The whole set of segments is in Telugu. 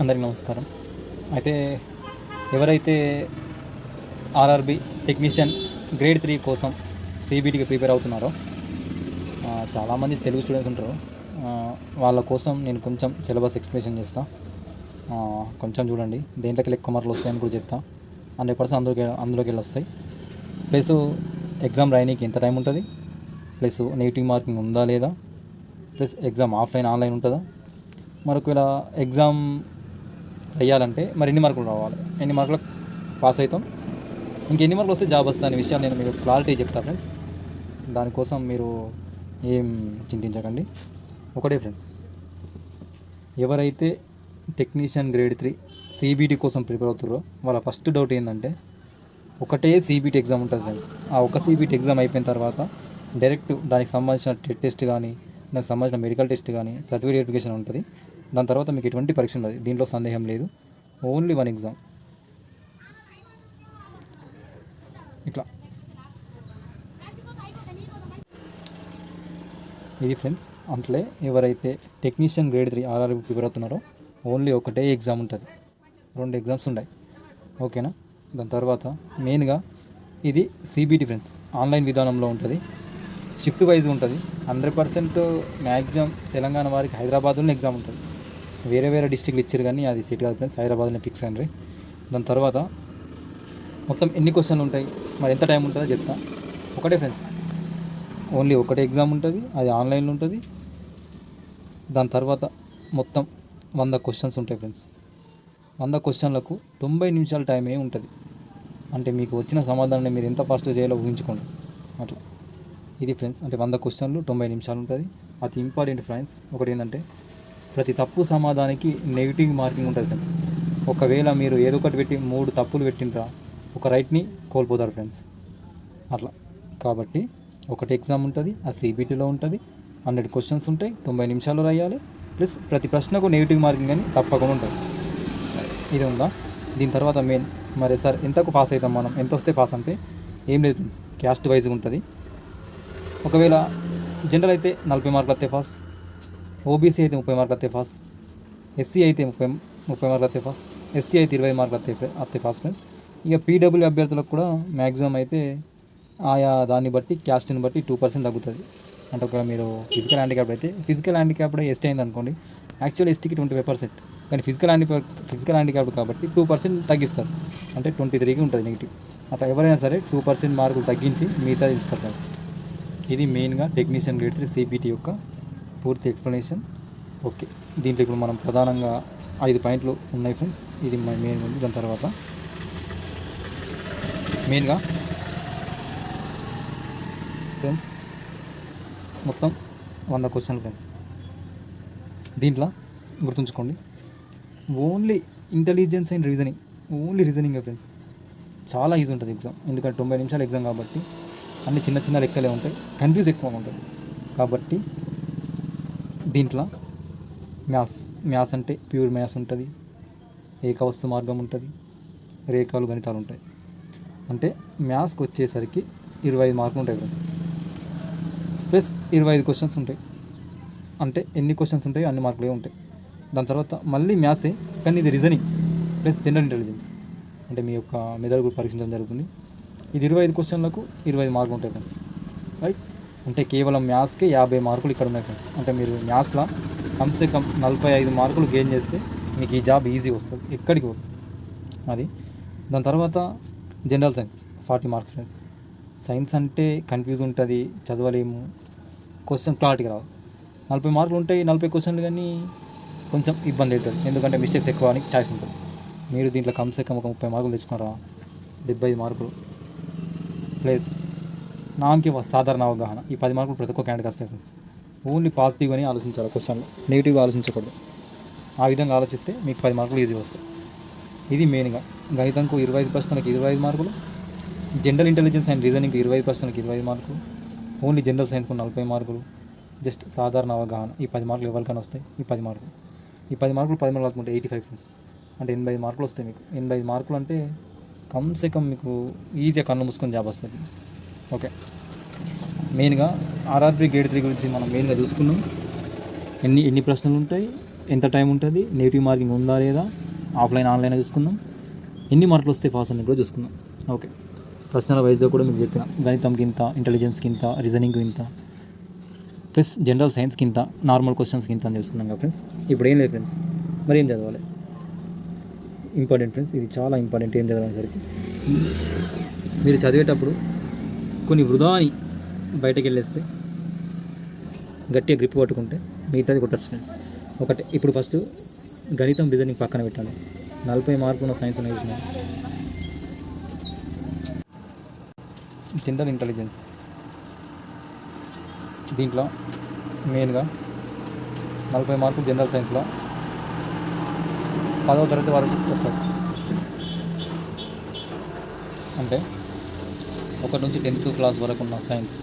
అందరికీ నమస్కారం. అయితే ఎవరైతే ఆర్ఆర్బి టెక్నీషియన్ గ్రేడ్ 3 కోసం సిబిటికి ప్రిపేర్ అవుతున్నారో చాలామంది తెలుగు స్టూడెంట్స్ ఉంటారు. వాళ్ళ కోసం నేను కొంచెం సిలబస్ ఎక్స్ప్లెనేషన్ చేస్తా. కొంచెం చూడండి, దేంట్లోకి ఎక్కువ మార్కులు వస్తాయని కూడా చెప్తా. 100% అందులోకి వెళ్ళి వస్తాయి. ప్లస్ ఎగ్జామ్ రాయనీకి ఎంత టైం ఉంటుంది, ప్లస్ నెగిటివ్ మార్కింగ్ ఉందా లేదా, ప్లస్ ఎగ్జామ్ ఆఫ్లైన్ ఆన్లైన్ ఉంటుందా, మరొక ఇలా ఎగ్జామ్ అయ్యాలంటే మరి ఎన్ని మార్కులు రావాలి, ఎన్ని మార్కులకు పాస్ అవుతాం, ఇంకెన్ని మార్కులు వస్తే జాబ్ వస్తుంది అనే విషయాలు నేను మీకు క్లారిటీ చెప్తాను ఫ్రెండ్స్. దానికోసం మీరు ఏం చింతించకండి. ఒకటే ఫ్రెండ్స్, ఎవరైతే టెక్నీషియన్ గ్రేడ్ 3 సిబిటి కోసం ప్రిపేర్ అవుతారో వాళ్ళ ఫస్ట్ డౌట్ ఏంటంటే, ఒకటే సిబిటి ఎగ్జామ్ ఉంటుంది ఫ్రెండ్స్. ఆ ఒక సిబిటి ఎగ్జామ్ అయిపోయిన తర్వాత డైరెక్ట్ దానికి సంబంధించిన టెస్ట్ కానీ, దానికి సంబంధించిన మెడికల్ టెస్ట్ కానీ, సర్టిఫికేట్ వెరిఫికేషన్ ఉంటుంది. దాని తర్వాత మీకు ఎటువంటి పరీక్ష ఉండదు, దీంట్లో సందేహం లేదు. Only one exam. ఇట్లా ఇది ఫ్రెండ్స్. అంటే ఎవరైతే టెక్నీషియన్ గ్రేడ్ 3 ఆర్ఆర్బి ప్రిపేర్ అవుతున్నారో ఓన్లీ ఒకటే ఎగ్జామ్ ఉంటుంది, 2 ఎగ్జామ్స్ ఉన్నాయి. ఓకేనా? దాని తర్వాత మెయిన్గా ఇది సిబిటి ఫ్రెండ్స్, ఆన్లైన్ విధానంలో ఉంటుంది, షిఫ్ట్ వైజ్ ఉంటుంది. 100% మ్యాక్సిమం తెలంగాణ వారికి హైదరాబాద్లోనే ఎగ్జామ్ ఉంటుంది. వేరే వేరే డిస్ట్రిక్ట్లు ఇచ్చారు కానీ అది సెట్ కాదు ఫ్రెండ్స్, హైదరాబాద్లోనే ఫిక్స్ అండి. దాని తర్వాత మొత్తం ఎన్ని క్వశ్చన్లు ఉంటాయి, మరి ఎంత టైం ఉంటుందో చెప్తా. ఒకటే ఫ్రెండ్స్, ఓన్లీ ఒకటే ఎగ్జామ్ ఉంటుంది, అది ఆన్లైన్లో ఉంటుంది. దాని తర్వాత మొత్తం 100 క్వశ్చన్స్ ఉంటాయి ఫ్రెండ్స్. 100 క్వశ్చన్లకు 90 నిమిషాల టైమే ఉంటుంది. అంటే మీకు వచ్చిన సమాధానాన్ని మీరు ఎంత ఫాస్ట్గా చేయాలో ఊహించుకోండి. అట్లా ఇది ఫ్రెండ్స్. అంటే 100 క్వశ్చన్లు 90 నిమిషాలు ఉంటుంది. అది ఇంపార్టెంట్ ఫ్రెండ్స్. ఒకటి ఏంటంటే, ప్రతి తప్పు సమాధానానికి నెగిటివ్ మార్కింగ్ ఉంటుంది ఫ్రెండ్స్. ఒకవేళ మీరు ఏదో ఒకటి పెట్టి 3 తప్పులు పెట్టినరా, ఒక రైట్ని కోల్పోతారు ఫ్రెండ్స్. అట్లా కాబట్టి ఒకటి ఎగ్జామ్ ఉంటుంది, ఆ సిబిటీలో ఉంటుంది. 100 క్వశ్చన్స్ ఉంటాయి, 90 నిమిషాలు రాయాలి. ప్లస్ ప్రతి ప్రశ్నకు నెగిటివ్ మార్కింగ్ అని తప్పకుండా ఉంటుంది. ఇది ఉందా? దీని తర్వాత మెయిన్, మరి సార్ ఎంతకు పాస్ అవుతాం మనం, ఎంత వస్తే పాస్ అంటే ఏం లేదు ఫ్రెండ్స్, క్యాస్ట్ వైజ్గా ఉంటుంది. ఒకవేళ జనరల్ అయితే 40 మార్కులు వస్తే పాస్, ఓబీసీ అయితే 30 మార్కులు వస్తే పాస్, ఎస్సీ అయితే 30 మార్కులు వస్తే పాస్, ఎస్టీ అయితే 20 మార్కులు వస్తే పాస్ ఫ్రెండ్స్. ఇక పీడబ్ల్యూ అభ్యర్థులకు కూడా మ్యాక్సిమం అయితే ఆయా దాన్ని బట్టి, క్యాస్ట్ని బట్టి 2% తగ్గుతుంది. అంటే ఒకవేళ మీరు ఫిజికల్ హ్యాండిక్యాప్డ్ అయితే, ఫిజికల్ హ్యాండిక్యాప్డ్ ఎస్టీ అయింది అనుకోండి, యాక్చువల్ ఎస్టీకి 25%, కానీ ఫిజికల్ హ్యాండిక్యాప్డ్ కాబట్టి 2% తగ్గిస్తారు. అంటే 23కి ఉంటుంది నెగిటివ్. అట్లా ఎవరైనా సరే 2% మార్కులు తగ్గించి మిగతా ఇస్తారు ఫ్రెండ్స్. ఇది మెయిన్గా టెక్నీషియన్ గ్రేడ్ 3 సిబిటి యొక్క పూర్తి ఎక్స్ప్లెనేషన్. ఓకే, దీంట్లో ఇప్పుడు మనం ప్రధానంగా 5 పాయింట్లు ఉన్నాయి ఫ్రెండ్స్. ఇది మెయిన్ ఉంది. దాని తర్వాత మెయిన్గా ఫ్రెండ్స్ మొత్తం 100 క్వశ్చన్లు ఫ్రెండ్స్. దీంట్లో గుర్తుంచుకోండి, only intelligence and reasoning, only reasoning friends. చాలా ఈజీ ఉంటుంది ఎగ్జామ్, ఎందుకంటే 90 నిమిషాల ఎగ్జామ్ కాబట్టి అన్ని చిన్న చిన్న లెక్కలే ఉంటాయి, కన్ఫ్యూజ్ ఎక్కువ ఉంటుంది. కాబట్టి దీంట్లో మ్యాథ్స్ అంటే ప్యూర్ మ్యాథ్స్ ఉంటుంది, ఏకవస్తు మార్గం ఉంటుంది, రేఖలు, గణితాలు ఉంటాయి. అంటే మ్యాథ్స్కి వచ్చేసరికి 25 మార్కులు ఉంటాయి ఫ్రెండ్స్. ప్లస్ 25 క్వశ్చన్స్ ఉంటాయి. అంటే ఎన్ని క్వశ్చన్స్ ఉంటాయో అన్ని మార్కులే ఉంటాయి. దాని తర్వాత మళ్ళీ మ్యాథ్సే, కానీ ఇది రీజనింగ్ ప్లస్ జనరల్ ఇంటెలిజెన్స్, అంటే మీ యొక్క మెదడు కూడా పరీక్షించడం జరుగుతుంది. ఇది 25 క్వశ్చన్లకు 25 మార్కులు ఉంటాయి ఫ్రెండ్స్. రైట్? అంటే కేవలం మ్యాథ్స్కే 50 మార్కులు ఇక్కడ ఉన్నాయి ఫ్రెండ్స్. అంటే మీరు మ్యాథ్స్లో కమ్సే కమ్ 45 మార్కులు గెయిన్ చేస్తే మీకు ఈ జాబ్ ఈజీ వస్తుంది, ఎక్కడికి పోదు అది. దాని తర్వాత general science 40 marks friends. Science అంటే కన్ఫ్యూజ్ ఉంటుంది, చదవలేము, క్వశ్చన్ క్లారిటీగా రాదు. 40 మార్కులు ఉంటాయి, 40 క్వశ్చన్లు, కానీ కొంచెం ఇబ్బంది అవుతుంది, ఎందుకంటే మిస్టేక్స్ ఎక్కువ అని ఛాయిస్ ఉంటుంది. మీరు దీంట్లో కమ్సే కమ్ ఒక 30 మార్కులు తెచ్చుకున్నారా, 75 మార్కులు ప్లస్ నామకి సాధారణ అవగాహన, ఈ 10 మార్కులు ప్రతి ఒక్క క్యాండిడేట్ వస్తాయి ఫ్రెండ్స్. ఓన్లీ పాజిటివ్గానే ఆలోచించాలి క్వశ్చన్లు, నెగిటివ్గా ఆలోచించకూడదు. ఆ విధంగా ఆలోచిస్తే మీకు 10 మార్కులు ఈజీ వస్తాయి. ఇది మెయిన్గా. గణితంకు 25 ప్రశ్నలకు 25 మార్కులు, జనరల్ ఇంటెలిజెన్స్ అండ్ రీజనింగ్కి 20 ప్రశ్నలకు 20 మార్కులు, ఓన్లీ జనరల్ సైన్స్కు 40 మార్కులు, జస్ట్ సాధారణ అవగాహన ఈ 10 మార్కులు ఎవరికైనా వస్తాయి. ఈ 10 మార్కులు 10 మార్కులు రాసుకుంటే 85 ఫ్రెండ్స్. అంటే 85 మార్కులు వస్తాయి మీకు. 85 మార్కులు అంటే కమ్సే కమ్ మీకు ఈజీగా కన్ను మూసుకొని జాబ్ వస్తుంది ఫ్రెండ్స్. ఓకే, మెయిన్గా ఆర్ఆర్బి గ్రేడ్ 3 గురించి మనం మెయిన్గా చూసుకున్నాం. ఎన్ని ప్రశ్నలు ఉంటాయి, ఎంత టైం ఉంటుంది, నెగిటివ్ మార్కింగ్ ఉందా లేదా, ఆఫ్లైన్ ఆన్లైన్ చూసుకుందాం, ఎన్ని మార్కులు వస్తాయి పాస్ అని కూడా చూసుకుందాం. ఓకే, ప్రశ్నల వైజ్గా కూడా మీకు చెప్పిన గణితంకి ఇంత, ఇంటెలిజెన్స్కి ఇంత, రీజనింగ్కి ఇంత, ప్లస్ జనరల్ సైన్స్కి ఇంత, నార్మల్ క్వశ్చన్స్కి ఇంత అని తెలుసుకున్నాం కదా ఫ్రెండ్స్. ఇప్పుడు ఏం లేదు ఫ్రెండ్స్, మరి ఏం చదవాలి ఇంపార్టెంట్ ఫ్రెండ్స్, ఇది చాలా ఇంపార్టెంట్. ఏం చదవడానికి మీరు చదివేటప్పుడు కొన్ని వృధాని బయటకు వెళ్ళేస్తే గట్టిగా గ్రిప్ పట్టుకుంటే మిగతాది కొట్టచ్చు ఫ్రెండ్స్. ఒకటి ఇప్పుడు ఫస్ట్ గణితం రీజనింగ్ పక్కన పెట్టాలి. 40 మార్కులు ఉన్న సైన్స్ అనేది చూసినా. జనరల్ ఇంటెలిజెన్స్ దీంట్లో మెయిన్గా 40 మార్కులు జనరల్ సైన్స్లో 10వ తరగతి వరకు వస్తుంది. అంటే 1 నుంచి 10th క్లాస్ వరకు ఉన్న సైన్స్,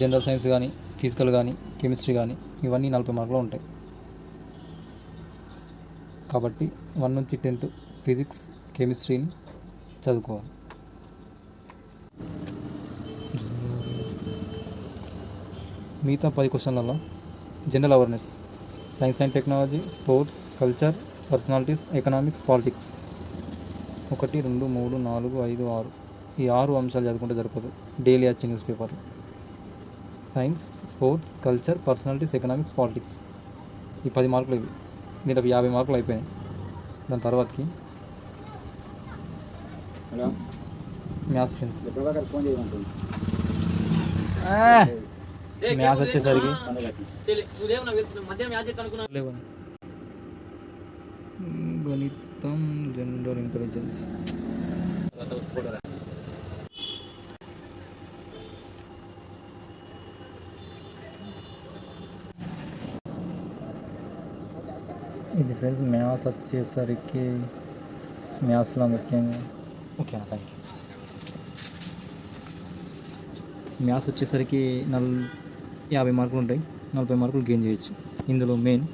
జనరల్ సైన్స్ కానీ, ఫిజికల్ కానీ, కెమిస్ట్రీ కానీ, ఇవన్నీ 40 మార్కులు ఉంటాయి. కాబట్టి 1 నుంచి 10th ఫిజిక్స్, కెమిస్ట్రీని చదువుకోవాలి. మిగతా 10 క్వశ్చన్లలో general awareness, science and technology, sports, culture, personalities, economics, politics. 1, 2, 3, 4, 5, 6 ఈ 6 అంశాలు చదువుకుంటే సరిపోతుంది. డైలీ వచ్చే న్యూస్ పేపర్లు science, sports, culture, personalities, economics, politics ఈ 10 మార్కులు ఇవి. దీంట్లో 50 మార్కులు అయిపోయినాయి. దాని తర్వాతకి మ్యాథ్స్ ఫ్రెండ్స్. మ్యాథ్స్ వచ్చేసరికి గణితం, జనరల్ ఇంటెలిజెన్స్. ఇది ఫ్రెండ్స్ మ్యాథ్స్ వచ్చేసరికి మ్యాథ్స్లో ముఖ్యంగా ఓకేనా థ్యాంక్ యూ. మ్యాథ్స్ వచ్చేసరికి 50 మార్కులు ఉంటాయి. 40 మార్కులు గెయిన్ చేయొచ్చు. ఇందులో main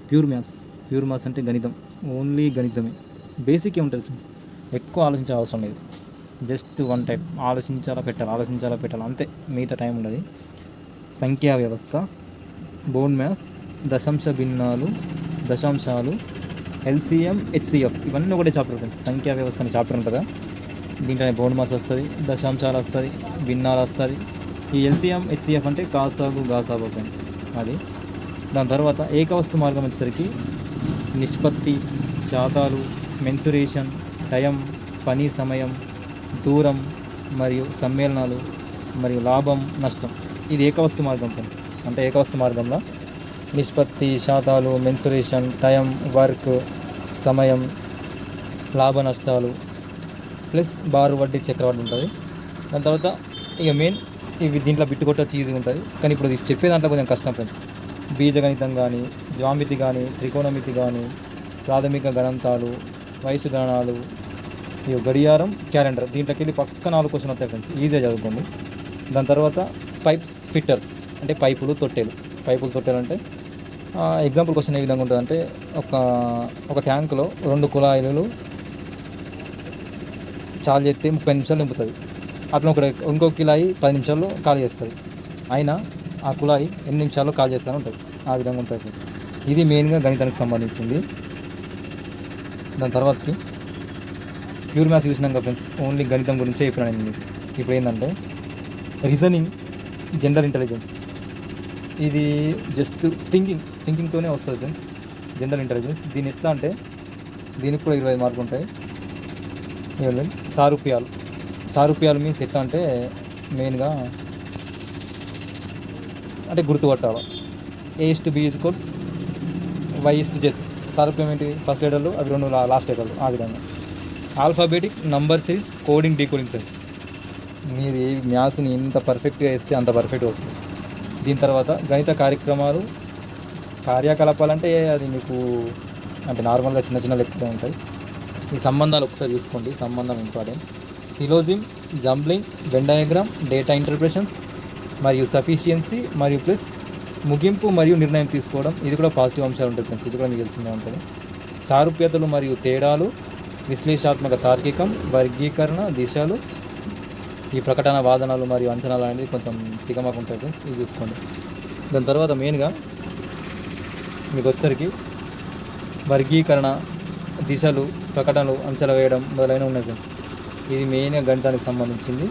pure maths. Pure maths అంటే గణితం, ఓన్లీ గణితమే. బేసికే ఉంటుంది ఫ్రెండ్స్, ఎక్కువ ఆలోచించే అవసరం లేదు. జస్ట్ వన్ టైప్ ఆలోచించాలా పెట్టాలి అంతే, మిగతా టైం ఉండదు. సంఖ్యా వ్యవస్థ, బోర్డ్ మ్యాథ్స్, దశాంశ భిన్నాలు, దశాంశాలు, ఎల్సిఎం, హెచ్సిఎఫ్ ఇవన్నీ ఒకటే చాప్టర్ ఫ్రెండ్స్. సంఖ్యా వ్యవస్థ అనే చాప్టర్ ఉంటుందా, దీంట్లోనే బోర్డ్ మ్యాథ్స్ వస్తుంది, దశాంశాలు వస్తుంది, భిన్నాలు వస్తుంది. ఈ ఎల్సిఎం, హెచ్సిఎఫ్ అంటే కాసాగు గాసాగు ఫ్రెండ్స్ అది. దాని తర్వాత ఏకవస్తు మార్గం వచ్చేసరికి నిష్పత్తి, శాతాలు, మెన్సురేషన్, టైం, పని సమయం, దూరం మరియు సమ్మేళనాలు మరియు లాభం, నష్టం. ఇది ఏకవస్తు మార్గం ఫ్రెండ్స్. అంటే ఏకవస్తు మార్గంలో నిష్పత్తి, శాతాలు, మెన్సురేషన్, టైం, వర్క్, సమయం, లాభ నష్టాలు ప్లస్ బారు వడ్డీ, చక్రవడ్డీ ఉంటుంది. దాని తర్వాత ఇక మెయిన్ ఇవి దీంట్లో బిట్టు కొట్టొచ్చి ఈజీగా ఉంటుంది. కానీ ఇప్పుడు ఇది చెప్పే దాంట్లో కొంచెం కష్టం ఫ్రెండ్స్. బీజగణితం కానీ, జ్యామితి కానీ, త్రికోణమితి కానీ, ప్రాథమిక గణంతాలు, వయసు గణనాలు, ఇవి గడియారం, క్యాలెండర్. దీంట్లోకి వెళ్ళి పక్క 4 క్వశ్చన్ వస్తాయి ఫ్రెండ్స్, ఈజీగా చదువుకోండి. దాని తర్వాత పైప్స్, ఫిట్టర్స్ అంటే పైపులు, తొట్టెలు. అంటే ఎగ్జాంపుల్ క్వశ్చన్ ఏ విధంగా ఉంటుంది అంటే ఒక ట్యాంకులో 2 కుళాయిలు చాలు చేస్తే 30 నిమిషాలు నింపుతుంది. అట్లా ఇంకో కుళాయి 10 నిమిషాల్లో ఖాళీ చేస్తుంది. అయినా ఆ కుళాయి ఎన్ని నిమిషాల్లో ఖాళీ చేస్తూనే ఉంటుంది. ఆ విధంగా ఉంటుంది. ఇది మెయిన్గా గణితానికి సంబంధించింది. దాని తర్వాతకి ప్యూర్ మ్యాథ్స్ చూసినాం కదా ఫ్రెండ్స్, ఓన్లీ గణితం గురించే చెప్పినాను నేను మీకు. ఇప్పుడు ఏంటంటే రీజనింగ్, జనరల్ ఇంటెలిజెన్స్. ఇది జస్ట్ థింకింగ్తోనే వస్తుంది ఫ్రెండ్స్ జనరల్ ఇంటెలిజెన్స్. దీని ఎట్లా అంటే దీనికి కూడా 20 మార్కులు ఉంటాయి. సారూప్యాలు మీన్స్ ఎట్లా అంటే మెయిన్గా అంటే గుర్తుపట్టాలి. A:B Y:Z. సారూప్యం ఏంటి, ఫస్ట్ లెటర్లు అవి 2 లాస్ట్ లెటర్లు. ఆ విధంగా alphabetic number series, coding, decoding friends. మీరు ఏ మ్యాథ్స్ని ఎంత పర్ఫెక్ట్గా వేస్తే అంత పర్ఫెక్ట్గా వస్తుంది. దీని తర్వాత గణిత కార్యకలాపాలు అంటే అది మీకు అంటే నార్మల్గా చిన్న చిన్న లెక్కలే ఉంటాయి. ఈ సంబంధాలు ఒకసారి చూసుకోండి, సంబంధం important. Syllogism, jumbling, Venn diagram, data interpretations మరియు సఫిషియన్సీ మరియు ప్లస్ ముగింపు మరియు నిర్ణయం తీసుకోవడం. ఇది కూడా పాజిటివ్ అంశాలు ఉంటాయి ఫ్రెండ్స్, ఇది కూడా మీకు తెలిసిందే ఉంటుంది. సారూప్యతలు మరియు తేడాలు, విశ్లేషణాత్మక తార్కికం, వర్గీకరణ, దిశలు, ఈ ప్రకటన, వాదనలు మరియు అంచనాలు అనేది కొంచెం తికమక ఉంటాయి ఫ్రెండ్స్, ఇది చూసుకోండి. దాని తర్వాత మెయిన్గా మీకు వచ్చేసరికి వర్గీకరణ, దిశలు, ప్రకటనలు, అంచనా వేయడం మొదలైనవి ఉన్నాయి ఫ్రెండ్స్. ఇది మెయిన్గా గణితానికి సంబంధించింది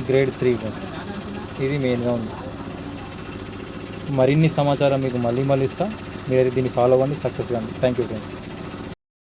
గ్రేడ్ 3 ఫ్రెండ్స్. ఇది మెయిన్గా ఉంది. మరిన్ని సమాచారం మీకు మళ్ళీ ఇస్తా. మీరైతే దీన్ని ఫాలో అవ్వండి, సక్సెస్ కాండి. Thank you friends.